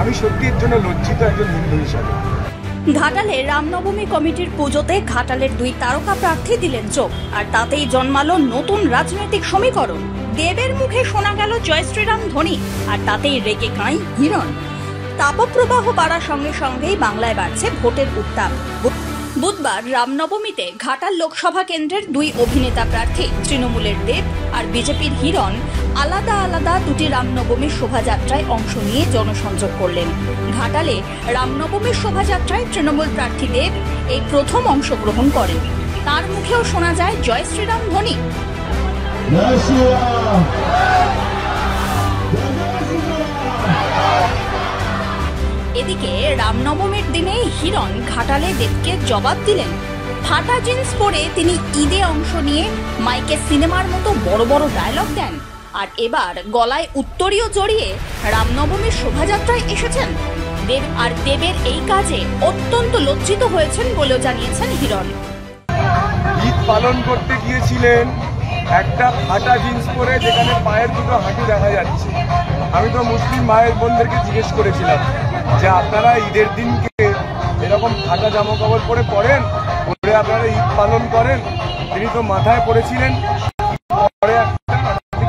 আমি সত্যি এর জন্য লজ্জিত একজন হিন্দু হিসাবে। ঘাটালে রামনবমী কমিটির পুজোতে ঘাটালের 2 তারকা প্রার্থী দিলেন চোখ, আর তাতেই জন্মালো নতুন রাজনৈতিক সমীকরণ। দেবের মুখে শোনা গেল জয় শ্রীরাম ধ্বনি, আর তাতেই রেগে কাঁই হিরণ। তাপপ্রবাহ বাড়ার সঙ্গে সঙ্গেই বাংলায় বাড়ছে ভোটের উত্তাপ। বুধবার রামনবমীতে ঘাটাল লোকসভা কেন্দ্রের 2 অভিনেতা প্রার্থী তৃণমূলের দেব আর বিজেপির হিরণ আলাদা আলাদা 2টি রামনবমীর শোভাযাত্রায় অংশ নিয়ে জনসংযোগ করলেন। ঘাটালে রামনবমীর শোভাযাত্রায় তৃণমূল প্রার্থী দেব এই প্রথম অংশগ্রহণ করেন। তার মুখেও শোনা যায় জয় শ্রীরাম ধ্বনি। এদিকে রামনবমীর দিনে হিরণ ঘাটালে দেবকে জবাব দিলেন। ফাটা জিন্স পরে তিনি ঈদে অংশ নিয়ে মাইকে সিনেমার মতো বড় বড় ডায়লগ দেন, আর এবার গলায় উত্তরীয় জড়িয়ে রামনবমীর শোভাযাত্রায় এসেছেন। দেবের এই কাজে অত্যন্ত লজ্জিত হয়েছেন বলেও জানিয়েছেন হিরণ। ঈদ পালন করতে গিয়েছিলেন একটা ফাটা জিন্স পরে, যেখানে পায়ের দুটো হাঁটু দেখা যাচ্ছে। আমি তো মুসলিম ভাইয়ের বোনদেরকে জিজ্ঞেস করেছিলাম যে আপনারা ঈদের দিনকে এরকম ফাটা জামা কাপড় পরে পরেন, পরে আপনারা ঈদ পালন করেন? তিনি তো মাথায় পরেছিলেন পরে একটা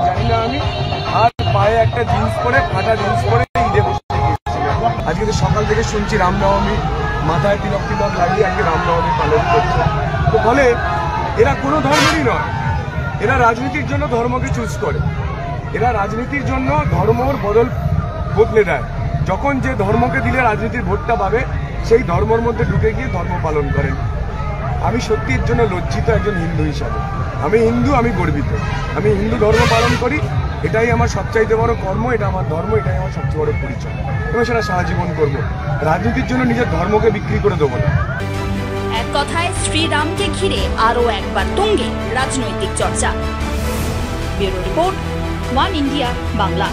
জানি না আমি, আর পায়ে একটা জিন্স পরে ফাটা জিন্স পরে ঈদে বসে গিয়েছিলেন। আজকে তো সকাল থেকে শুনছি রামনবমী, মাথায় তিলক তিলক লাগিয়ে আজকে রামনবমী পালন করছে। তো বলে এরা কোনো ধর্মেরই নয়, এরা রাজনীতির জন্য ধর্মকে চুজ করে, এরা রাজনীতির জন্য ধর্মর বদলে দেয়। যখন যে ধর্মকে দিলে রাজনীতির ভোটটা পাবে, সেই ধর্মের মধ্যে ঢুকে গিয়ে ধর্ম পালন করেন। আমি সত্যি এর জন্য লজ্জিত একজন হিন্দু হিসাবে। আমি হিন্দু, আমি গর্বিত, আমি হিন্দু ধর্ম পালন করি, এটাই আমার সবচাইতে বড় কর্ম, এটা আমার ধর্ম, এটাই আমার সবচেয়ে বড় পরিচয়, এবং সেটা সারা জীবন করবো। রাজনীতির জন্য নিজের ধর্মকে বিক্রি করে দেবো না। এক কথায় শ্রীরামকে ঘিরে আরও একবার তুঙ্গে রাজনৈতিক চর্চা। Bureau report, one India Bangla.